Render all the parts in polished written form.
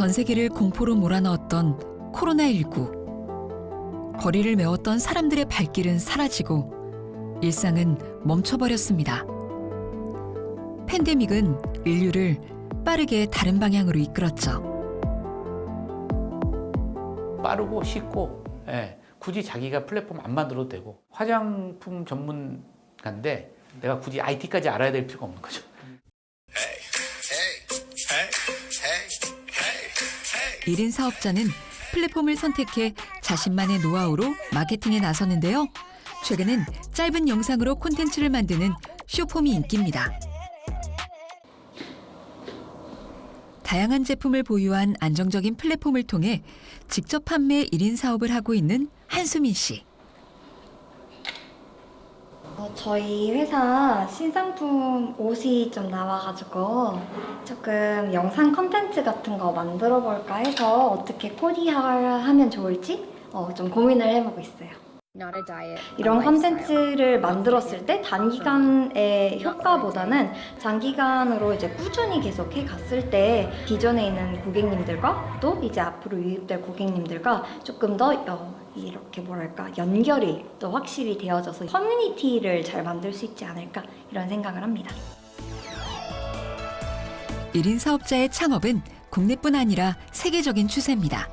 전 세계를 공포로 몰아넣었던 코로나19. 거리를 메웠던 사람들의 발길은 사라지고 일상은 멈춰버렸습니다. 팬데믹은 인류를 빠르게 다른 방향으로 이끌었죠. 빠르고 쉽고 굳이 자기가 플랫폼 안 만들어도 되고 화장품 전문가인데 내가 굳이 IT까지 알아야 될 필요가 없는 거죠. 1인 사업자는 플랫폼을 선택해 자신만의 노하우로 마케팅에 나섰는데요. 최근엔 짧은 영상으로 콘텐츠를 만드는 쇼폼이 인기입니다. 다양한 제품을 보유한 안정적인 플랫폼을 통해 직접 판매 1인 사업을 하고 있는 한수민 씨. 저희 회사 신상품 옷이 좀 나와가지고 조금 영상 컨텐츠 같은 거 만들어 볼까 해서 어떻게 코디하면 좋을지 좀 고민을 해보고 있어요. 이런 컨텐츠를 만들었을 때 단기간의 효과보다는 장기간으로 이제 꾸준히 계속 해갔을 때 기존에 있는 고객님들과 또 이제 앞으로 유입될 고객님들과 조금 더 이렇게 뭐랄까 연결이 또 확실히 되어져서 커뮤니티를 잘 만들 수 있지 않을까 이런 생각을 합니다. 1인 사업자의 창업은 국내뿐 아니라 세계적인 추세입니다.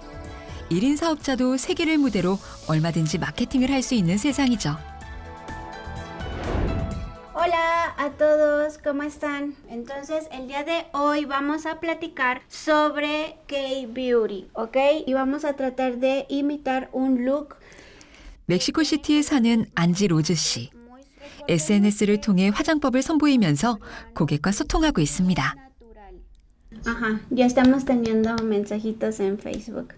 1인 사업자도 세계를 무대로 얼마든지 마케팅을 할 수 있는 세상이죠. Hola a todos, ¿cómo están? Entonces, el día de hoy vamos a platicar sobre K-Beauty, ¿ok? Y vamos a tratar de imitar un look. 멕시코시티에 사는 안지 로즈 씨. SNS를 통해 화장법을 선보이면서 고객과 소통하고 있습니다. Ajá, ya estamos teniendo mensajitos en Facebook.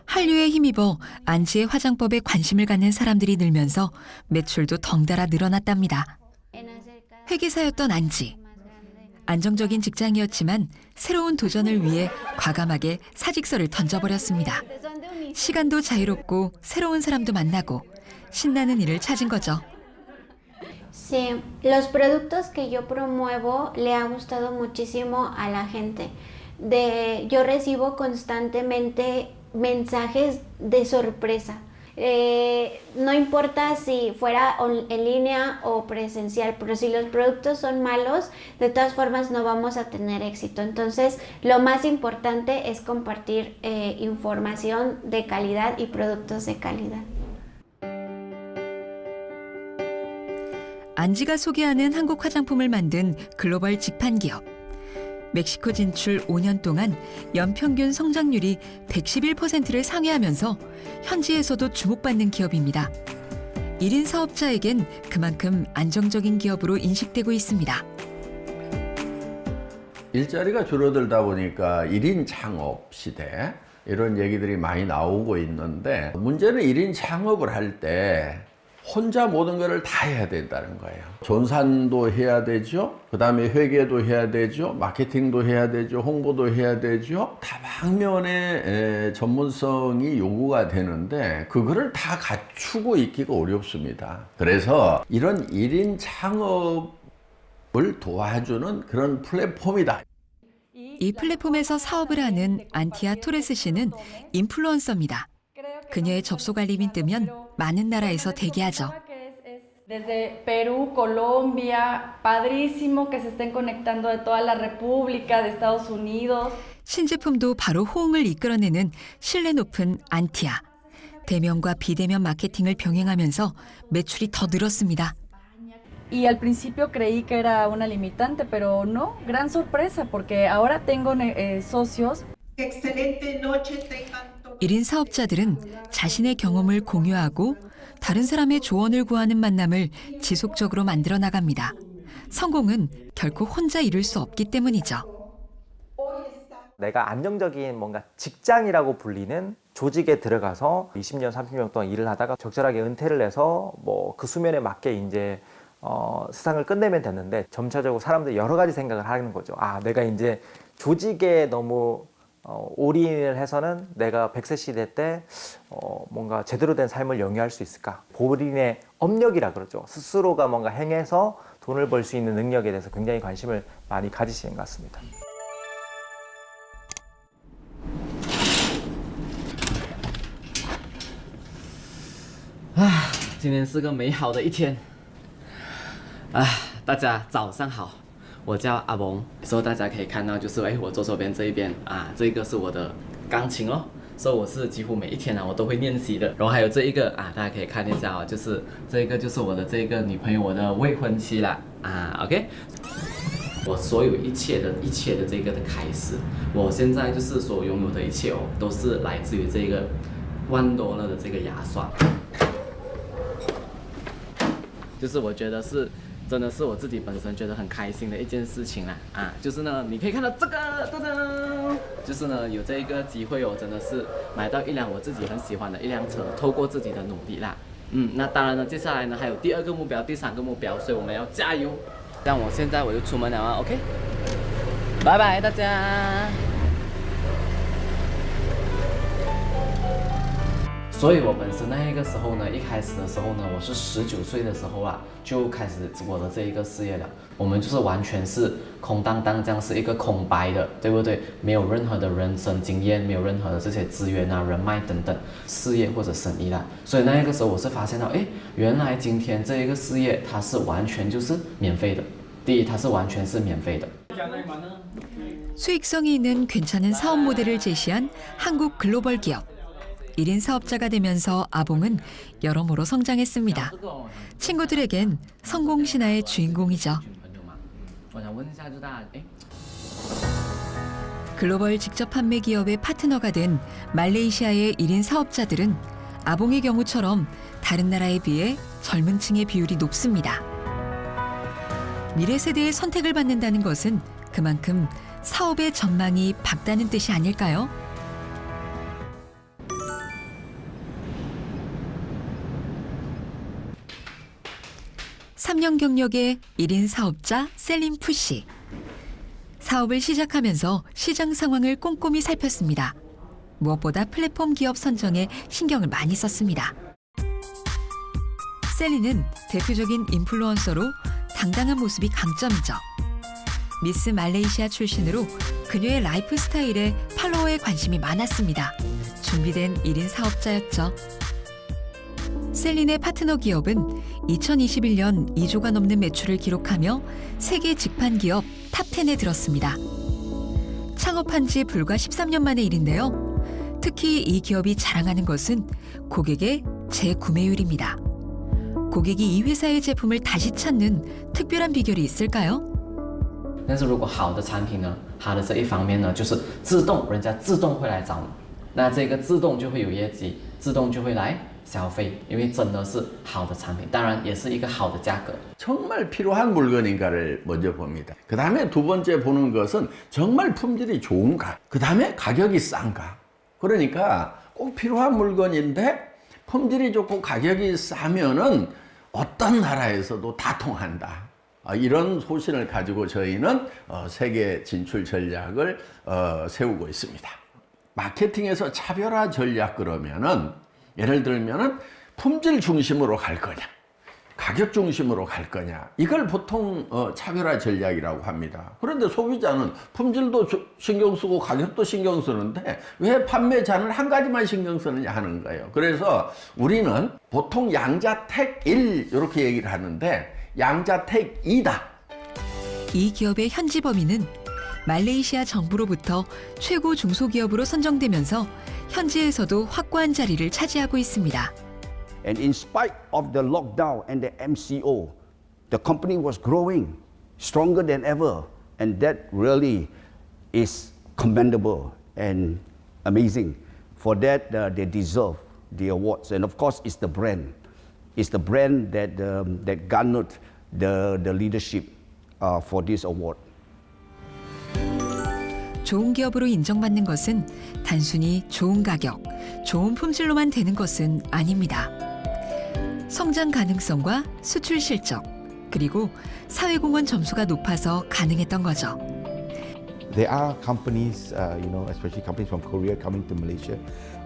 한류에 힘입어 안지의 화장법에 관심을 갖는 사람들이 늘면서 매출도 덩달아 늘어났답니다. 회계사였던 안지. 안정적인 직장이었지만 새로운 도전을 위해 과감하게 사직서를 던져버렸습니다. 시간도 자유롭고 새로운 사람도 만나고 신나는 일을 찾은 거죠. Sí, los productos que yo promuevo le ha gustado muchísimo a la gente. Yo recibo constantemente mensajes de sorpresa. No importa si fuera en línea o presencial, pero si los productos son malos, de todas formas no vamos a tener éxito. Entonces, lo más importante es compartir información de calidad y productos de calidad. 안지가 소개하는 한국 화장품을 만든 글로벌 직판 기업. 멕시코 진출 5년 동안 연평균 성장률이 111%를 상회하면서 현지에서도 주목받는 기업입니다. 1인 사업자에겐 그만큼 안정적인 기업으로 인식되고 있습니다. 일자리가 줄어들다 보니까 1인 창업 시대 이런 얘기들이 많이 나오고 있는데 문제는 1인 창업을 할 때 혼자 모든 것을 다 해야 된다는 거예요. 전산도 해야 되죠. 그 다음에 회계도 해야 되죠. 마케팅도 해야 되죠. 홍보도 해야 되죠. 다방면의 전문성이 요구가 되는데 그거를 다 갖추고 있기가 어렵습니다. 그래서 이런 1인 창업을 도와주는 그런 플랫폼이다. 이 플랫폼에서 사업을 하는 안티아 토레스 씨는 인플루언서입니다. 그녀의 접속 알림이 뜨면 많은 나라에서 대기하죠. Desde Perú, Colombia, padrísimo que se estén conectando de toda la República, de Estados Unidos. 신제품도 바로 호응을 이끌어내는 신뢰 높은 안티아. 대면과 비대면 마케팅을 병행하면서 매출이 더 늘었습니다. Y al principio creí que era una limitante, pero no, gran sorpresa porque ahora tengo socios. Excelente noche tengan. 1인 사업자들은 자신의 경험을 공유하고 다른 사람의 조언을 구하는 만남을 지속적으로 만들어 나갑니다. 성공은 결코 혼자 이룰 수 없기 때문이죠. 내가 안정적인 뭔가 직장이라고 불리는 조직에 들어가서 20년, 30년 동안 일을 하다가 적절하게 은퇴를 해서 뭐 그 수면에 맞게 이제 세상을 끝내면 됐는데 점차적으로 사람들이 여러 가지 생각을 하는 거죠. 아, 내가 이제 조직에 너무 올인을 해서는 내가 100세 시대 때 뭔가 제대로 된 삶을 영위할 수 있을까? 본인의 업력이라 그러죠. 스스로가 뭔가 행해서 돈을 벌 수 있는 능력에 대해서 굉장히 관심을 많이 가지시는 것 같습니다. 今天是个美好的一天。大家早上好，我叫阿蒙。所以大家可以看到，就是我左手边这一边这个是我的钢琴哦。所以我是几乎每一天我都会练习的。然后还有这一个大家可以看一下就是这个就是我的这个女朋友，我的未婚妻啦OK。我所有一切的这个的开始，我现在就是所拥有的一切都是来自于这个$1000的这个牙刷。就是我觉得是真的是我自己本身觉得很开心的一件事情啦就是呢，你可以看到这个噔噔，就是呢有这一个机会真的是买到一辆我自己很喜欢的一辆车，透过自己的努力啦。那当然呢，接下来呢还有第2个目标、第3个目标，所以我们要加油。但我现在我就出门了OK， 拜拜大家。所以我本身那一个时候呢，一开始的时候呢，我是19岁的时候就开始我的这一个事业了。我们就是完全是空荡荡这样，是一个空白的，对不对？没有任何的人生经验，没有任何的这些资源人脉等等，事业或者生意啦。所以那一个时候我是发现到，原来今天这一个事业它是完全就是免费的。第一，它是完全是免费的。 수익성이 있는 괜찮은 사업 모델을 제시한 한국 글로벌 기업. 1인 사업자가 되면서 아봉은 여러모로 성장했습니다. 친구들에겐 성공 신화의 주인공이죠. 글로벌 직접 판매 기업의 파트너가 된 말레이시아의 1인 사업자들은 아봉의 경우처럼 다른 나라에 비해 젊은 층의 비율이 높습니다. 미래 세대의 선택을 받는다는 것은 그만큼 사업의 전망이 밝다는 뜻이 아닐까요? 3년 경력의 1인 사업자 셀린 푸씨. 사업을 시작하면서 시장 상황을 꼼꼼히 살폈습니다. 무엇보다 플랫폼 기업 선정에 신경을 많이 썼습니다. 셀린은 대표적인 인플루언서로 당당한 모습이 강점이죠. 미스 말레이시아 출신으로 그녀의 라이프 스타일에 팔로워에 관심이 많았습니다. 준비된 1인 사업자였죠. 셀린의 파트너 기업은 2021년 2조가 넘는 매출을 기록하며 세계 직판 기업 탑10에 들었습니다. 창업한 지 불과 13년 만의 일인데요. 특히 이 기업이 자랑하는 것은 고객의 재구매율입니다. 고객이 이 회사의 제품을 다시 찾는 특별한 비결이 있을까요? 但是如果好的产品呢，它的这一方面呢，就是自动人家自动会来找你，那这个自动就会有业绩，自动就会来消费，因为真的是好的产品，当然也是一个好的价格。 정말 필요한 물건인가를 먼저 봅니다. 그 다음에 두 번째 보는 것은 정말 품질이 좋은가. 그 다음에 가격이 싼가. 그러니까 꼭 필요한 물건인데 품질이 좋고 가격이 싸면은 어떤 나라에서도 다 통한다. 이런 소신을 가지고 저희는 세계 진출 전략을 세우고 있습니다. 마케팅에서 차별화 전략 그러면은 예를 들면은 품질 중심으로 갈 거냐, 가격 중심으로 갈 거냐, 이걸 보통 차별화 전략이라고 합니다. 그런데 소비자는 품질도 신경 쓰고 가격도 신경 쓰는데 왜 판매자는 한 가지만 신경 쓰느냐 하는 거예요. 그래서 우리는 보통 양자택 1 이렇게 얘기를 하는데 양자택 2다. 이 기업의 현지 범위는 말레이시아 정부로부터 최고 중소기업으로 선정되면서 현지에서도 확고한 자리를 차지하고 있습니다. And in spite of the lockdown and the MCO, the company was growing stronger than ever. And that really is commendable and amazing. For that, they deserve the awards. And of course, it's the brand. It's the brand that, that garnered the leadership for this award. 좋은 기업으로 인정받는 것은 단순히 좋은 가격, 좋은 품질로만 되는 것은 아닙니다. 성장 가능성과 수출 실적, 그리고 사회공헌 점수가 높아서 가능했던 거죠. There are companies, especially companies from Korea coming to Malaysia,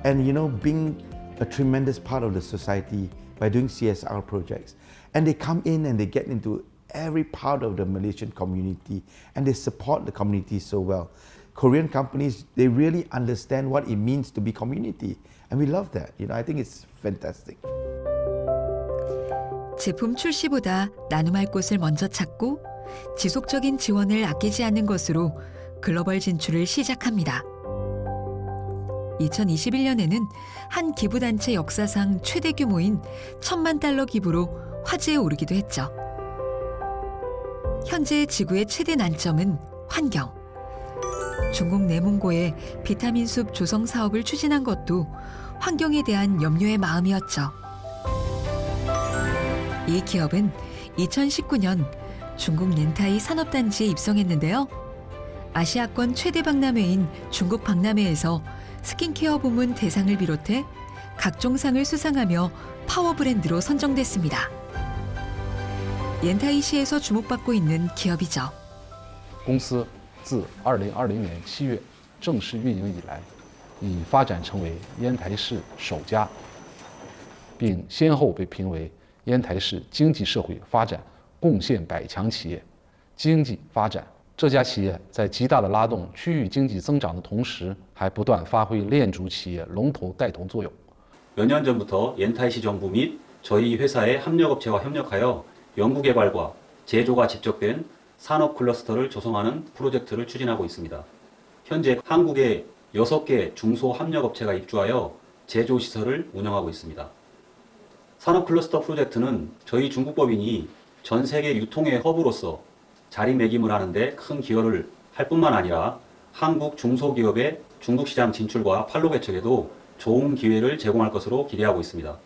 and being a tremendous part of the society by doing CSR projects. And they come in and they get into every part of the Malaysian community, and they support the community so well. Korean companies, they really understand what it means to be community, and we love that. I think it's fantastic. 제품 출시보다 나눔할 곳을 먼저 찾고 지속적인 지원을 아끼지 않는 것으로 글로벌 진출을 시작합니다. 2021년에는 한 기부단체 역사상 최대 규모인 $10,000,000 기부로 화제에 오르기도 했죠. 현재 지구의 최대 난점은 환경. 중국 내몽고의 비타민 숲 조성 사업을 추진한 것도 환경에 대한 염려의 마음이었죠. 이 기업은 2019년 중국 넨타이 산업단지에 입성했는데요. 아시아권 최대 박람회인 중국 박람회에서 스킨케어 부문 대상을 비롯해 각종 상을 수상하며 파워 브랜드로 선정됐습니다. 옌타이시에서 주목받고 있는 기업이죠. 公司自2020年7月正式运营以来，已发展成为烟台市首家，并先后被评为烟台市经济社会发展贡献100强企业。经济发展，这家企业在极大的拉动区域经济增长的同时，还不断发挥链主企业龙头带头作用。 몇 년 전부터 옌타이시 정부 및 저희 회사의 협력업체와 협력하여 연구개발과 제조가 집적된 산업 클러스터를 조성하는 프로젝트를 추진하고 있습니다. 현재 한국에 6개 중소협력업체가 입주하여 제조시설을 운영하고 있습니다. 산업 클러스터 프로젝트는 저희 중국법인이 전 세계 유통의 허브로서 자리매김을 하는데 큰 기여를 할 뿐만 아니라 한국 중소기업의 중국 시장 진출과 판로 개척에도 좋은 기회를 제공할 것으로 기대하고 있습니다.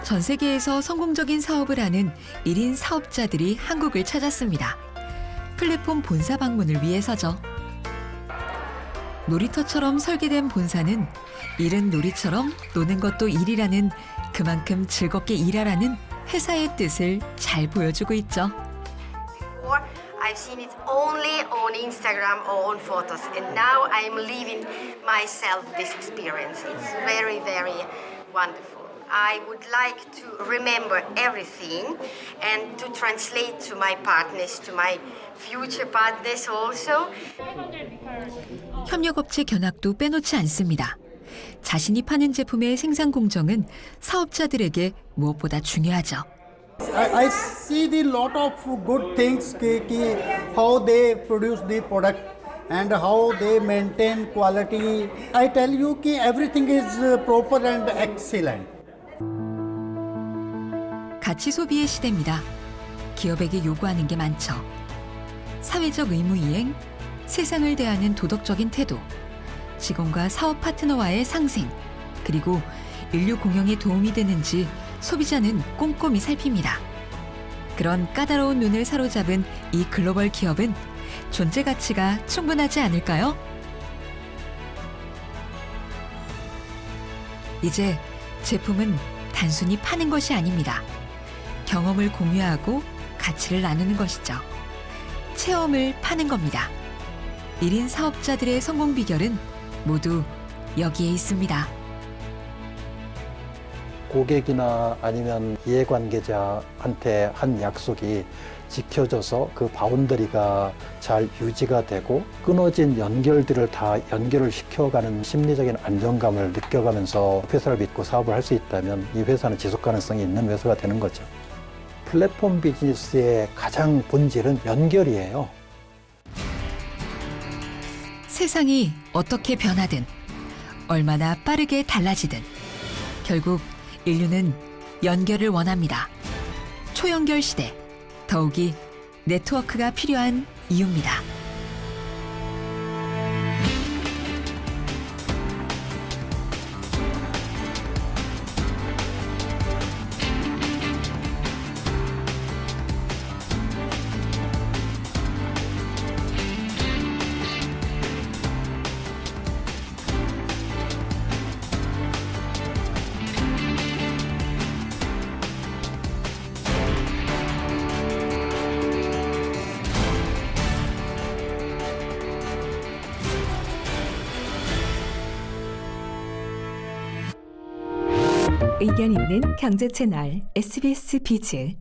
전 세계에서 성공적인 사업을 하는 1인 사업자들이 한국을 찾았습니다. 플랫폼 본사 방문을 위해서죠. 놀이터처럼 설계된 본사는 일은 놀이처럼 노는 것도 일이라는, 그만큼 즐겁게 일하라는 회사의 뜻을 잘 보여주고 있죠. I've seen it only on Instagram or on photos, and now I'm living myself this experience. It's very, very wonderful. I would like to remember everything and to translate to my partners, to my future partners also. 협력업체 견학도 빼놓지 않습니다. 자신이 파는 제품의 생산 공정은 사업자들에게 무엇보다 중요하죠. I see the lot of good things how they produce the product and how they maintain quality. I tell you everything is proper and excellent. 가치 소비의 시대입니다. 기업에게 요구하는 게 많죠. 사회적 의무 이행, 세상을 대하는 도덕적인 태도, 직원과 사업 파트너와의 상생, 그리고 인류 공영에 도움이 되는지 소비자는 꼼꼼히 살핍니다. 그런 까다로운 눈을 사로잡은 이 글로벌 기업은 존재 가치가 충분하지 않을까요? 이제 제품은 단순히 파는 것이 아닙니다. 경험을 공유하고 가치를 나누는 것이죠. 체험을 파는 겁니다. 1인 사업자들의 성공 비결은 모두 여기에 있습니다. 고객이나 아니면 이해관계자한테 한 약속이 지켜져서 그 바운더리가 잘 유지가 되고 끊어진 연결들을 다 연결을 시켜가는 심리적인 안정감을 느껴가면서 회사를 믿고 사업을 할 수 있다면 이 회사는 지속 가능성이 있는 회사가 되는 거죠. 플랫폼 비즈니스의 가장 본질은 연결이에요. 세상이 어떻게 변하든, 얼마나 빠르게 달라지든 결국 인류는 연결을 원합니다. 초연결 시대, 더욱이 네트워크가 필요한 이유입니다. 의견 있는 경제 채널 SBS 비즈.